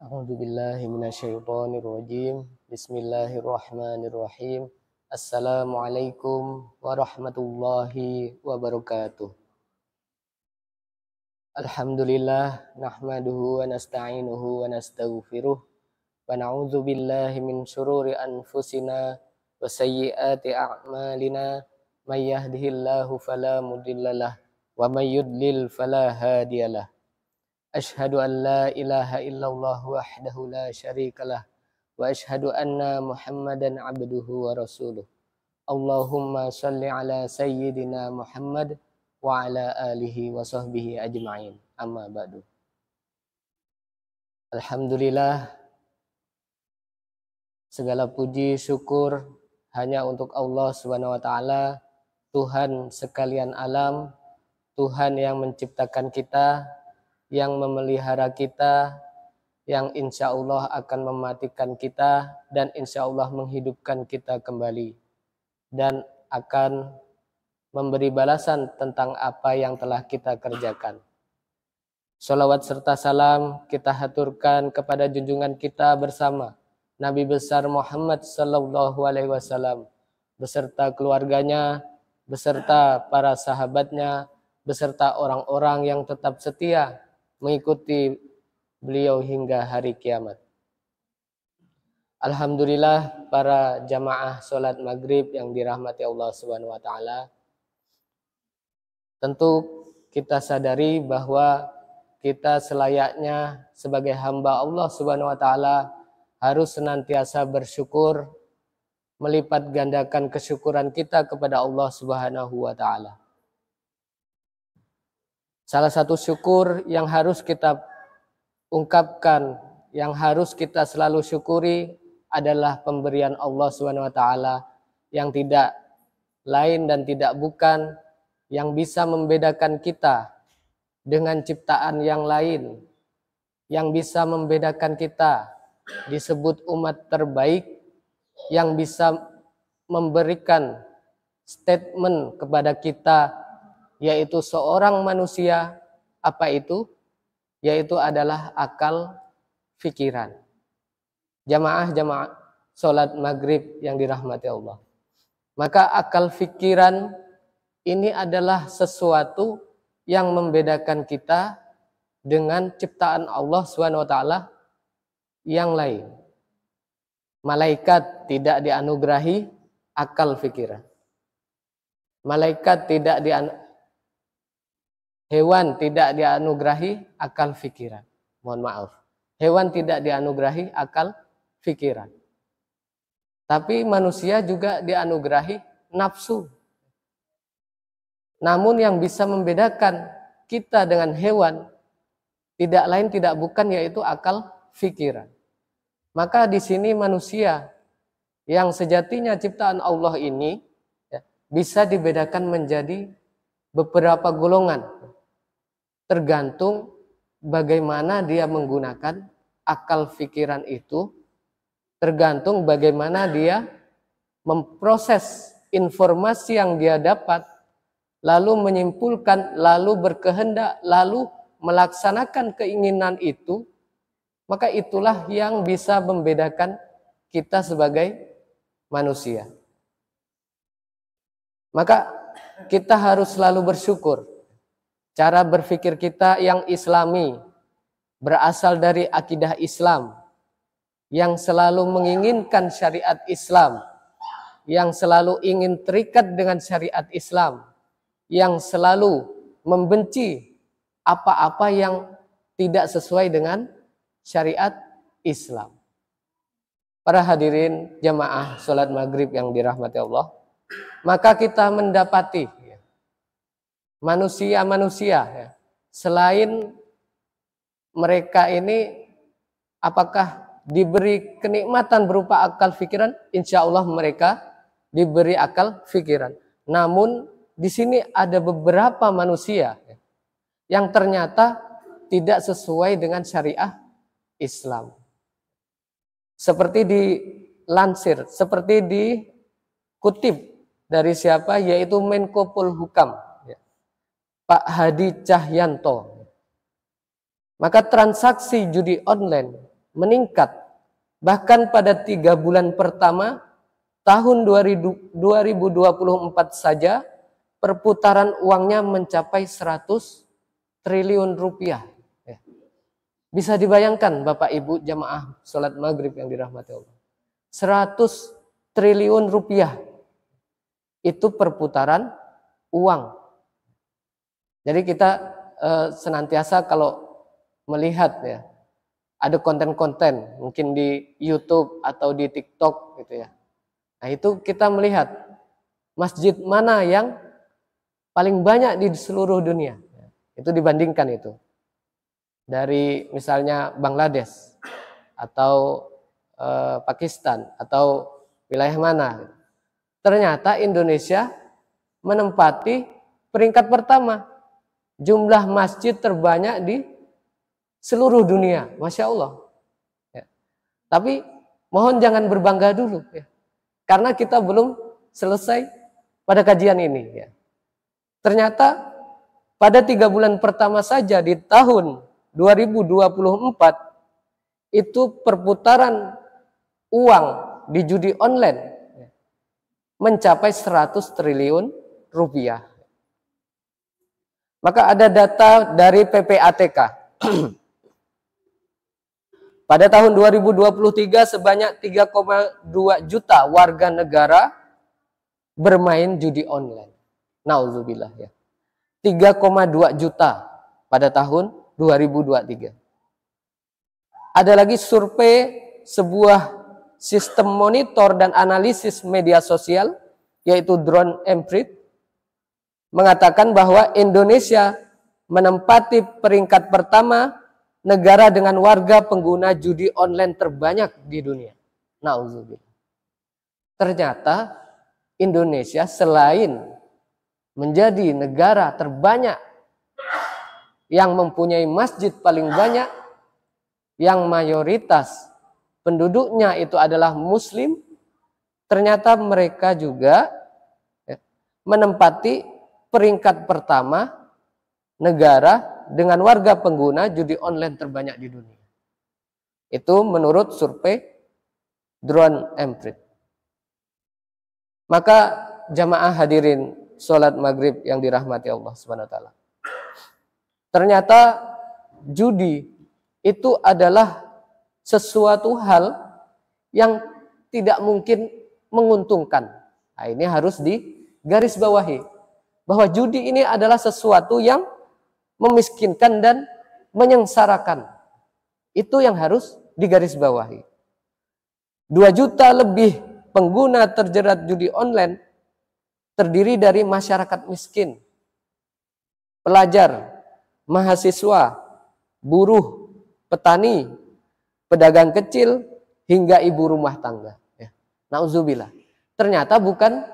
A'udzubillahi minasyaitonirrajim. Bismillahirrahmanirrahim. Assalamualaikum warahmatullahi wabarakatuh. Alhamdulillah nahmaduhu wa nasta'inuhu wa nastaghfiruh wa na'udzubillahi min syururi anfusina wa sayyiati a'malina may yahdihillahu fala mudhillalah wa may yudlil fala hadiyalah. Ashhadu an la ilaha illallah wahdahu la syarikalah wa ashhadu anna Muhammadan abduhu wa rasuluh. Allahumma salli ala sayyidina Muhammad wa ala alihi wa sahbihi ajma'in. Amma ba'du. Alhamdulillah, segala puji syukur hanya untuk Allah Subhanahu wa taala, Tuhan sekalian alam, Tuhan yang menciptakan kita, yang memelihara kita, yang insya Allah akan mematikan kita dan insya Allah menghidupkan kita kembali dan akan memberi balasan tentang apa yang telah kita kerjakan. Sholawat serta salam kita haturkan kepada junjungan kita bersama Nabi besar Muhammad sallallahu alaihi wasallam beserta keluarganya, beserta para sahabatnya, beserta orang-orang yang tetap setia mengikuti beliau hingga hari kiamat. Alhamdulillah, para jamaah sholat maghrib yang dirahmati Allah Subhanahu wa taala. Tentu kita sadari bahwa kita selayaknya sebagai hamba Allah Subhanahu wa taala harus senantiasa bersyukur, melipat gandakan kesyukuran kita kepada Allah Subhanahu wa taala. Salah satu syukur yang harus kita ungkapkan, yang harus kita selalu syukuri adalah pemberian Allah Subhanahu wa taala yang tidak lain dan tidak bukan yang bisa membedakan kita dengan ciptaan yang lain, yang bisa membedakan kita disebut umat terbaik, yang bisa memberikan statement kepada kita yaitu seorang manusia. Apa itu? Yaitu adalah akal fikiran. Jamaah sholat maghrib yang dirahmati Allah. Maka akal fikiran ini adalah sesuatu yang membedakan kita dengan ciptaan Allah SWT yang lain. Malaikat tidak dianugerahi akal fikiran. Malaikat tidak Hewan tidak dianugerahi akal fikiran. Mohon maaf. Hewan tidak dianugerahi akal fikiran. Tapi manusia juga dianugerahi nafsu. Namun yang bisa membedakan kita dengan hewan tidak lain tidak bukan yaitu akal fikiran. Maka di sini manusia yang sejatinya ciptaan Allah ini bisa dibedakan menjadi beberapa golongan. Tergantung bagaimana dia menggunakan akal fikiran itu, tergantung bagaimana dia memproses informasi yang dia dapat, lalu menyimpulkan, lalu berkehendak, lalu melaksanakan keinginan itu, maka itulah yang bisa membedakan kita sebagai manusia. Maka kita harus selalu bersyukur. Cara berpikir kita yang islami, berasal dari akidah Islam, yang selalu menginginkan syariat Islam, yang selalu ingin terikat dengan syariat Islam, yang selalu membenci apa-apa yang tidak sesuai dengan syariat Islam. Para hadirin jamaah sholat maghrib yang dirahmati Allah, maka kita mendapati manusia-manusia selain mereka ini apakah diberi kenikmatan berupa akal fikiran? Insya Allah mereka diberi akal fikiran. Namun di sini ada beberapa manusia yang ternyata tidak sesuai dengan syariah Islam. Seperti dilansir, seperti dikutip dari siapa? Yaitu Menko Polhukam, Pak Hadi Cahyanto. Maka transaksi judi online meningkat. Bahkan pada 3 bulan pertama tahun 2024 saja perputaran uangnya mencapai 100 triliun rupiah. Ya. Bisa dibayangkan Bapak Ibu jamaah sholat maghrib yang dirahmati Allah. 100 triliun rupiah itu perputaran uang. Jadi kita senantiasa kalau melihat ya, ada konten-konten mungkin di YouTube atau di TikTok gitu ya. Nah, itu kita melihat masjid mana yang paling banyak di seluruh dunia. Itu dibandingkan itu. Dari misalnya Bangladesh atau Pakistan atau wilayah mana. Ternyata Indonesia menempati peringkat pertama. Jumlah masjid terbanyak di seluruh dunia. Masya Allah. Ya. Tapi mohon jangan berbangga dulu. Ya. Karena kita belum selesai pada kajian ini. Ya. Ternyata pada 3 bulan pertama saja di tahun 2024 itu perputaran uang di judi online mencapai 100 triliun rupiah. Maka ada data dari PPATK. Pada tahun 2023 sebanyak 3,2 juta warga negara bermain judi online. Nauzubillah ya. 3,2 juta pada tahun 2023. Ada lagi survei sebuah sistem monitor dan analisis media sosial yaitu Drone Emprit mengatakan bahwa Indonesia menempati peringkat pertama negara dengan warga pengguna judi online terbanyak di dunia. Nauzubillah. Ternyata Indonesia selain menjadi negara terbanyak yang mempunyai masjid paling banyak, yang mayoritas penduduknya itu adalah muslim, ternyata mereka juga menempati peringkat pertama negara dengan warga pengguna judi online terbanyak di dunia. Itu menurut survei Drone Emprit. Maka jamaah hadirin sholat maghrib yang dirahmati Allah Subhanahu wa taala. Ternyata judi itu adalah sesuatu hal yang tidak mungkin menguntungkan. Nah, ini harus digarisbawahi bahwa judi ini adalah sesuatu yang memiskinkan dan menyengsarakan. Itu yang harus digarisbawahi. 2 juta lebih pengguna terjerat judi online terdiri dari masyarakat miskin, pelajar, mahasiswa, buruh, petani, pedagang kecil, hingga ibu rumah tangga. Ya. Nauzubillah. Ternyata bukan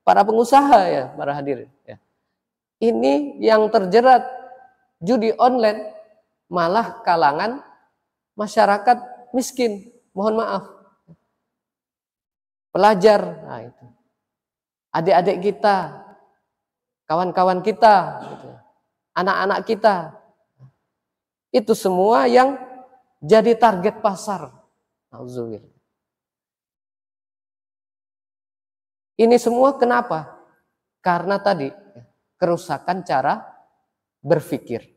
para pengusaha ya, para hadirin. Ya. Ini yang terjerat judi online malah kalangan masyarakat miskin. Mohon maaf. Pelajar, nah itu. Adik-adik kita, kawan-kawan kita, gitu. Anak-anak kita. Itu semua yang jadi target pasar. Nauzubillah. Ini semua kenapa? Karena tadi kerusakan cara berpikir.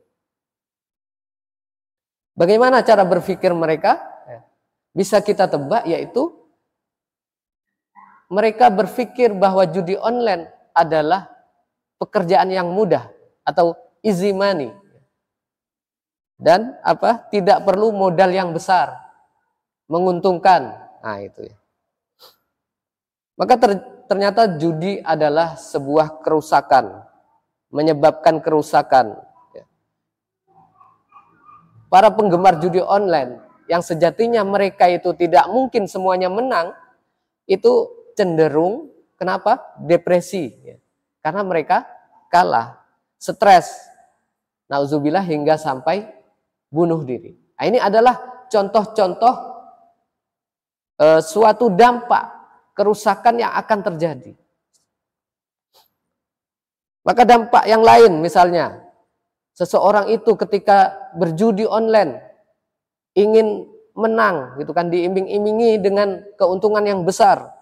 Bagaimana cara berpikir mereka? Bisa kita tebak, yaitu mereka berpikir bahwa judi online adalah pekerjaan yang mudah atau easy money. Dan tidak perlu modal yang besar, menguntungkan. Nah, itu ya. Maka ternyata judi adalah sebuah kerusakan, menyebabkan kerusakan. Para penggemar judi online yang sejatinya mereka itu tidak mungkin semuanya menang, itu cenderung kenapa? Depresi. Karena mereka kalah, stres, nauzubillah, hingga sampai bunuh diri. Nah, ini adalah contoh-contoh suatu dampak kerusakan yang akan terjadi. Maka dampak yang lain misalnya, seseorang itu ketika berjudi online ingin menang gitu kan, diiming-imingi dengan keuntungan yang besar,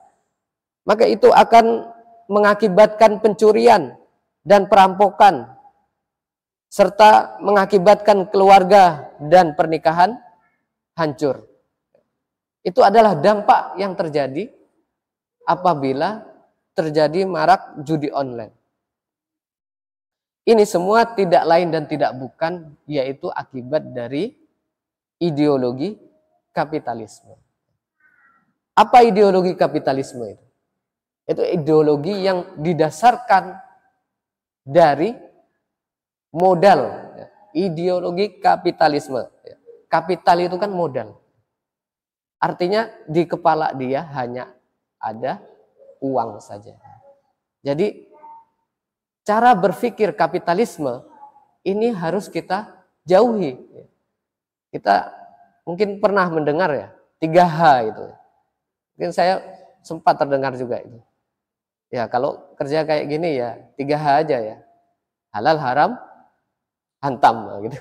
maka itu akan mengakibatkan pencurian dan perampokan serta mengakibatkan keluarga dan pernikahan hancur. Itu adalah dampak yang terjadi apabila terjadi marak judi online. Ini semua tidak lain dan tidak bukan yaitu akibat dari ideologi kapitalisme. Apa ideologi kapitalisme itu? Itu ideologi yang didasarkan dari modal. Ideologi kapitalisme. Kapital itu kan modal. Artinya di kepala dia hanya ada uang saja. Jadi cara berpikir kapitalisme ini harus kita jauhi. Kita mungkin pernah mendengar ya 3H itu. Mungkin saya sempat terdengar juga itu. Ya kalau kerja kayak gini ya 3H aja ya. Halal, haram, hantam gitu.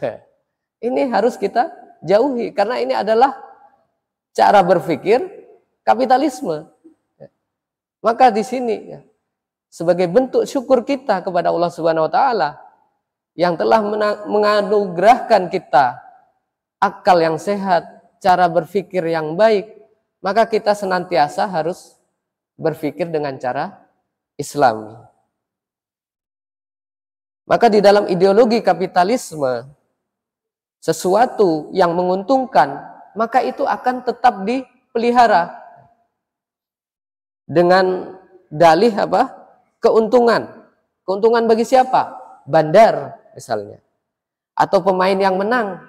Ini harus kita jauhi karena ini adalah cara berpikir kapitalisme. Maka di sini ya, sebagai bentuk syukur kita kepada Allah Subhanahu wa taala yang telah menganugerahkan kita akal yang sehat, cara berpikir yang baik, maka kita senantiasa harus berpikir dengan cara Islami. Maka di dalam ideologi kapitalisme, sesuatu yang menguntungkan, maka itu akan tetap dipelihara dengan dalih apa? Keuntungan. Keuntungan bagi siapa? Bandar misalnya. Atau pemain yang menang.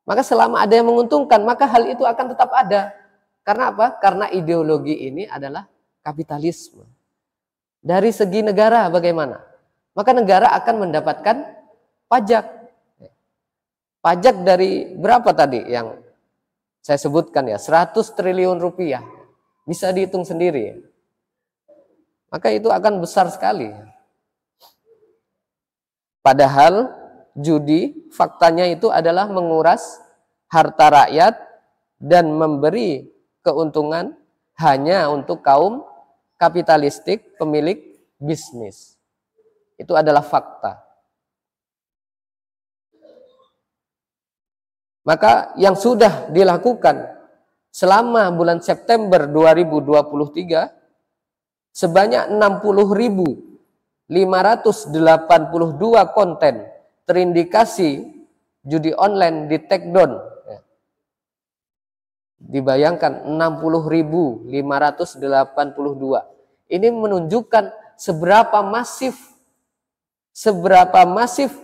Maka selama ada yang menguntungkan, maka hal itu akan tetap ada. Karena apa? Karena ideologi ini adalah kapitalisme. Dari segi negara bagaimana? Maka negara akan mendapatkan pajak. Pajak dari berapa tadi yang saya sebutkan ya? 100 triliun rupiah. Bisa dihitung sendiri. Maka itu akan besar sekali. Padahal judi faktanya itu adalah menguras harta rakyat dan memberi keuntungan hanya untuk kaum kapitalistik pemilik bisnis. Itu adalah fakta. Maka yang sudah dilakukan selama bulan September 2023 sebanyak 60.582 konten terindikasi judi online di take down. Dibayangkan 60.582. Ini menunjukkan seberapa masif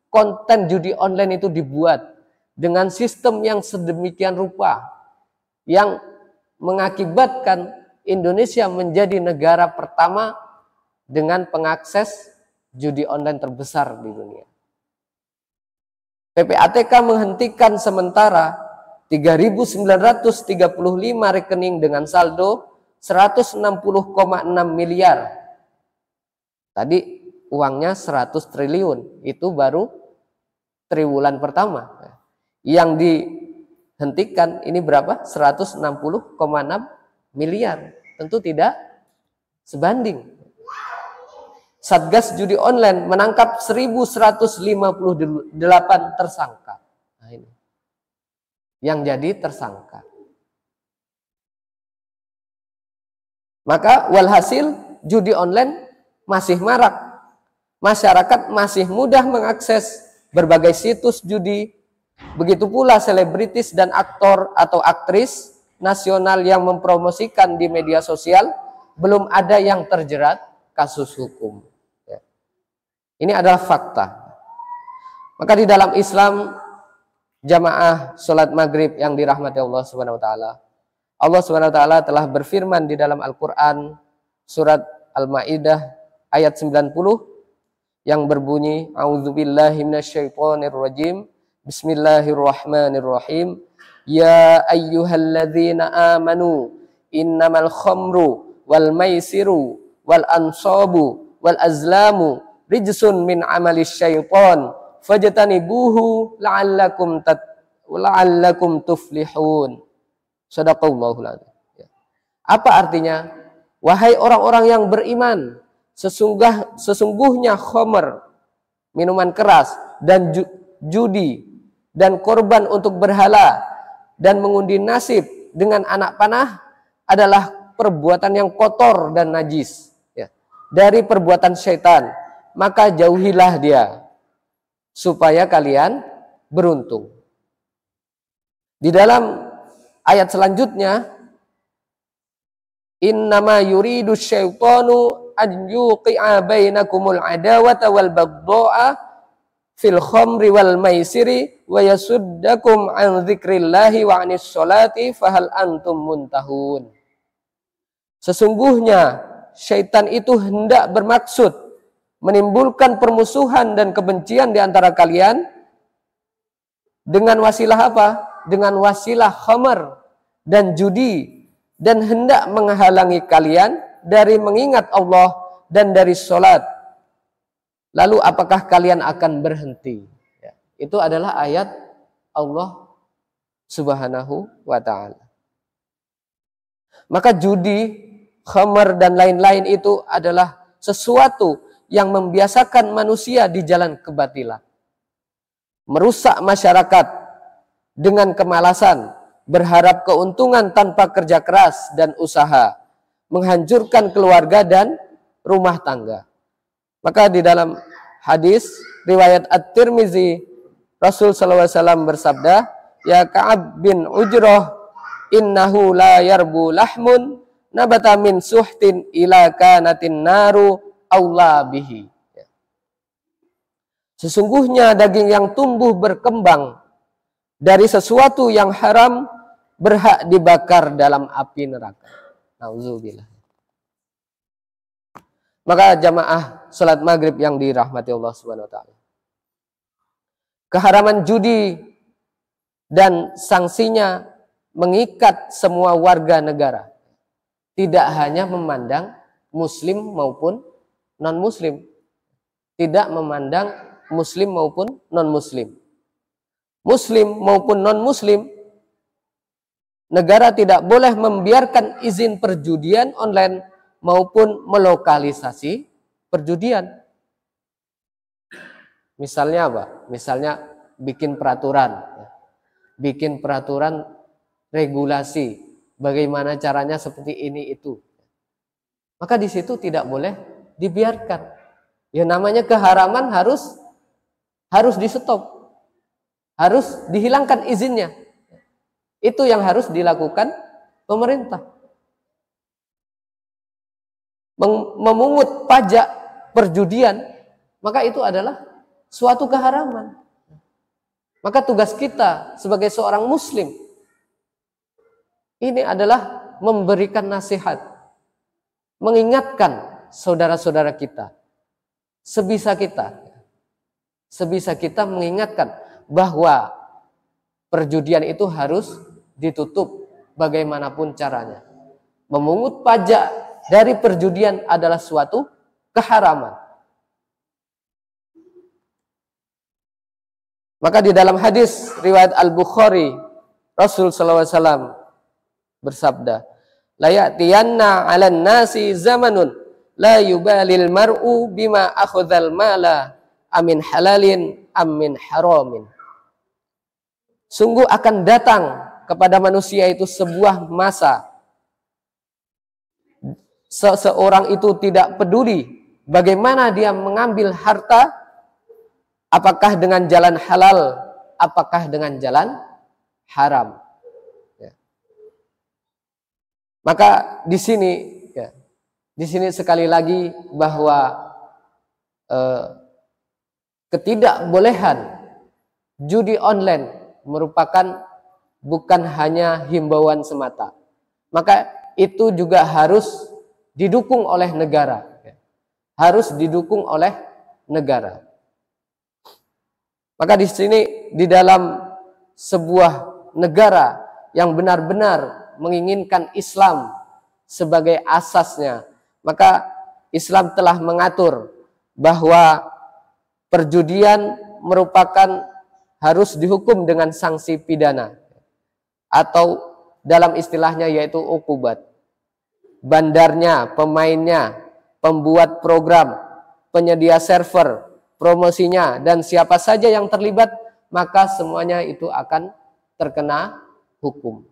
konten judi online itu dibuat dengan sistem yang sedemikian rupa yang mengakibatkan Indonesia menjadi negara pertama dengan pengakses judi online terbesar di dunia. PPATK menghentikan sementara 3.935 rekening dengan saldo 160,6 miliar. Tadi uangnya 100 triliun, itu baru triwulan pertama. Yang dihentikan ini berapa? 160,6 miliar. Tentu tidak sebanding. Satgas judi online menangkap 1.158 tersangka. Nah, ini yang jadi tersangka. Maka walhasil judi online masih marak. Masyarakat masih mudah mengakses berbagai situs judi. Begitu pula selebritis dan aktor atau aktris nasional yang mempromosikan di media sosial, belum ada yang terjerat kasus hukum. Ya. Ini adalah fakta. Maka di dalam Islam, jamaah sholat maghrib yang dirahmati Allah Subhanahu wa taala, Allah Subhanahu wa taala telah berfirman di dalam Al-Qur'an surat Al-Maidah ayat 90 yang berbunyi a'udzubillahi minasyaitonirrajim, bismillahirrahmanirrahim, ya ayyuhalladzina amanu innamal khamru wal maisiru wal ansabu wal azlamu rijsun min amalis syaitan fajtanibuhu la'allakum la'allakum tuflihun. Shadaqallahul adzim. Apa artinya? Wahai orang-orang yang beriman, sesungguhnya khamr, minuman keras, dan judi, dan korban untuk berhala, dan mengundi nasib dengan anak panah adalah perbuatan yang kotor dan najis, ya, dari perbuatan syaitan. Maka jauhilah dia, supaya kalian beruntung. Di dalam ayat selanjutnya, innama yuridu syaitanu an yuqi'a bainakumul adawata wal baghdha'a fil khamri wal maisiri wa yasuddakum an dzikrillahi wa 'anis sholati fahal antum muntahun. Sesungguhnya syaitan itu hendak bermaksud menimbulkan permusuhan dan kebencian di antara kalian dengan wasilah apa? Dengan wasilah khamar dan judi, dan hendak menghalangi kalian dari mengingat Allah dan dari sholat. Lalu apakah kalian akan berhenti? Ya, itu adalah ayat Allah Subhanahu wa ta'ala. Maka judi, khamar, dan lain-lain itu adalah sesuatu yang membiasakan manusia di jalan kebatilan, merusak masyarakat dengan kemalasan, berharap keuntungan tanpa kerja keras dan usaha, menghancurkan keluarga dan rumah tangga. Maka di dalam hadis riwayat At-Tirmizi, Rasul SAW bersabda, ya Ka'ab bin Ujrah, innahu la yarbu lahmun nabata min suhtin ila kanatin naru aula bihi. Sesungguhnya daging yang tumbuh berkembang dari sesuatu yang haram berhak dibakar dalam api neraka. Nauzubillah. Maka jamaah salat maghrib yang dirahmati Allah Subhanahu wa taala, keharaman judi dan sanksinya mengikat semua warga negara, tidak hanya memandang muslim maupun non-muslim, tidak memandang muslim maupun non-muslim, muslim maupun non-muslim. Negara tidak boleh membiarkan izin perjudian online maupun melokalisasi perjudian. Misalnya apa? Misalnya bikin peraturan, bikin peraturan regulasi, bagaimana caranya seperti ini itu. Maka di situ tidak boleh dibiarkan. Ya namanya keharaman harus di stop, harus dihilangkan izinnya. Itu yang harus dilakukan pemerintah. Memungut pajak perjudian, maka itu adalah suatu keharaman. Maka tugas kita sebagai seorang muslim ini adalah memberikan nasihat, mengingatkan saudara-saudara kita, sebisa kita mengingatkan bahwa perjudian itu harus ditutup bagaimanapun caranya. Memungut pajak dari perjudian adalah suatu keharaman. Maka di dalam hadis riwayat Al-Bukhari, Rasul SAW bersabda, la ya'tiyanna 'alan nasi zamanun la yubalil mar'u bima akhadhal mala amin halalin amin haramin. Sungguh akan datang kepada manusia itu sebuah masa, seseorang itu tidak peduli bagaimana dia mengambil harta, apakah dengan jalan halal, apakah dengan jalan haram. Ya. Maka di sini sekali lagi bahwa ketidakbolehan judi online merupakan bukan hanya himbauan semata. Maka itu juga harus didukung oleh negara. Harus didukung oleh negara. Maka di sini di dalam sebuah negara yang benar-benar menginginkan Islam sebagai asasnya, maka Islam telah mengatur bahwa perjudian merupakan harus dihukum dengan sanksi pidana atau dalam istilahnya yaitu ukubat. Bandarnya, pemainnya, pembuat program, penyedia server, promosinya, dan siapa saja yang terlibat, maka semuanya itu akan terkena hukum.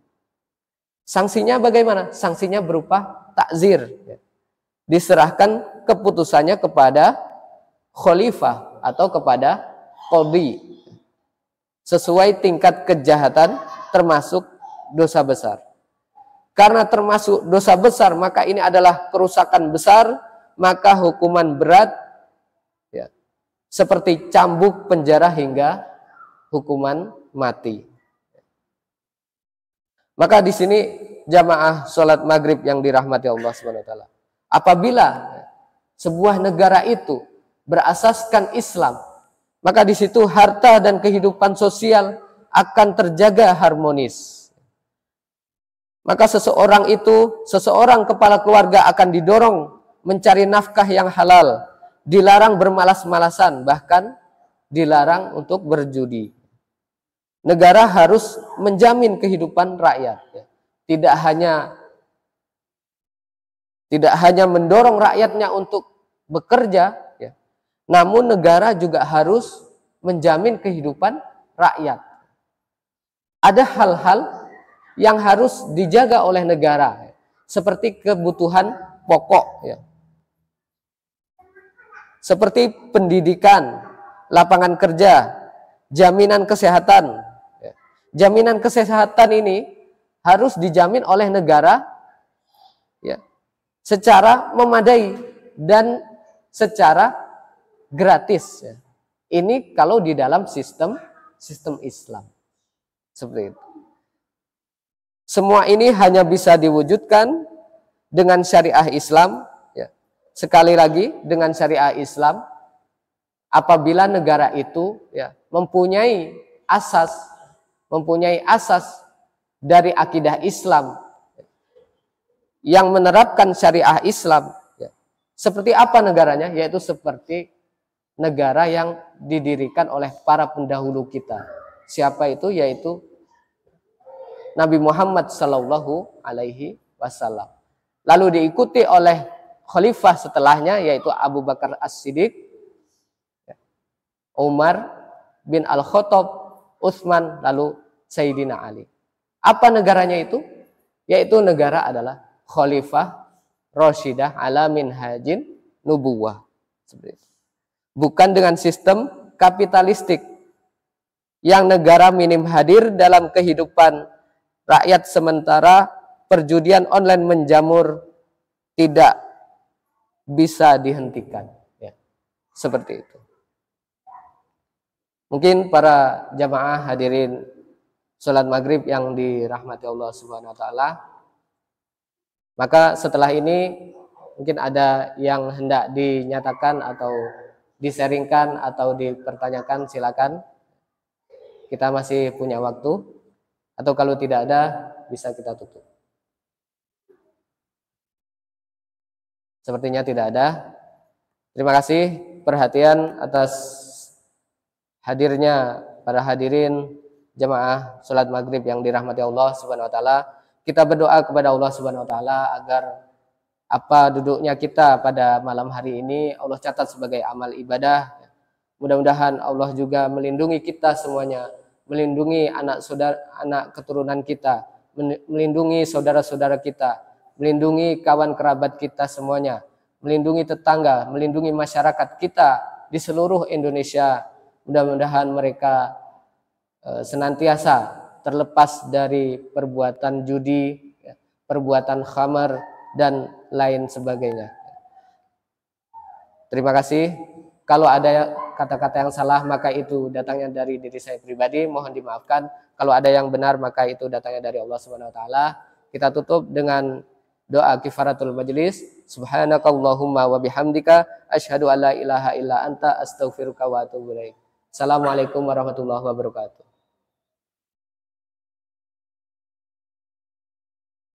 Sanksinya bagaimana? Sanksinya berupa takzir. Diserahkan keputusannya kepada khalifah atau kepada qadhi sesuai tingkat kejahatan termasuk dosa besar. Karena termasuk dosa besar, maka ini adalah kerusakan besar, maka hukuman berat ya, seperti cambuk, penjara hingga hukuman mati. Maka di sini jamaah sholat maghrib yang dirahmati Allah SWT, apabila sebuah negara itu berasaskan Islam, maka di situ harta dan kehidupan sosial akan terjaga harmonis. Maka seseorang kepala keluarga akan didorong mencari nafkah yang halal, dilarang bermalas-malasan, bahkan dilarang untuk berjudi. Negara harus menjamin kehidupan rakyat, tidak hanya mendorong rakyatnya untuk bekerja, namun negara juga harus menjamin kehidupan rakyat. Ada hal-hal yang harus dijaga oleh negara, seperti kebutuhan pokok, seperti pendidikan, lapangan kerja, jaminan kesehatan. Jaminan kesehatan ini harus dijamin oleh negara secara memadai dan secara gratis. Ini kalau di dalam sistem Islam. Seperti itu. Semua ini hanya bisa diwujudkan dengan syariah Islam. Sekali lagi, dengan syariah Islam, apabila negara itu mempunyai asas dari akidah Islam yang menerapkan syariah Islam. Seperti apa negaranya? Yaitu seperti negara yang didirikan oleh para pendahulu kita. Siapa itu? Yaitu Nabi Muhammad Sallallahu Alaihi Wasallam. Lalu diikuti oleh khalifah setelahnya, yaitu Abu Bakar As-Siddiq, Umar bin Al-Khattab, Utsman, lalu Sayyidina Ali. Apa negaranya itu? Yaitu negara adalah khalifah Rashidah ala minhajin nubuwah. Seperti itu. Bukan dengan sistem kapitalistik yang negara minim hadir dalam kehidupan rakyat, sementara perjudian online menjamur tidak bisa dihentikan. Seperti itu. Mungkin para jamaah hadirin sholat maghrib yang dirahmati Allah Subhanahu Wa Taala, maka setelah ini mungkin ada yang hendak dinyatakan atau disaringkan atau dipertanyakan, silakan. Kita masih punya waktu. Atau kalau tidak ada, bisa kita tutup. Sepertinya tidak ada. Terima kasih perhatian atas hadirnya para hadirin jamaah sholat maghrib yang dirahmati Allah Subhanahu Wa Taala. Kita berdoa kepada Allah Subhanahu Wa Taala agar apa duduknya kita pada malam hari ini Allah catat sebagai amal ibadah. Mudah-mudahan Allah juga melindungi kita semuanya, melindungi anak keturunan kita, melindungi saudara-saudara kita, melindungi kawan kerabat kita semuanya, melindungi tetangga, melindungi masyarakat kita di seluruh Indonesia. Mudah-mudahan mereka senantiasa terlepas dari perbuatan judi, perbuatan khamar, dan lain sebagainya. Terima kasih. Kalau ada kata-kata yang salah, maka itu datangnya dari diri saya pribadi, mohon dimaafkan. Kalau ada yang benar, maka itu datangnya dari Allah Subhanahu Wa Taala. Kita tutup dengan doa kifaratul majlis. Subhanakallahumma wa bihamdika asyhadu an la ilaha illa anta astaghfiruka wa atubu ilaik. Assalamualaikum warahmatullahi wabarakatuh.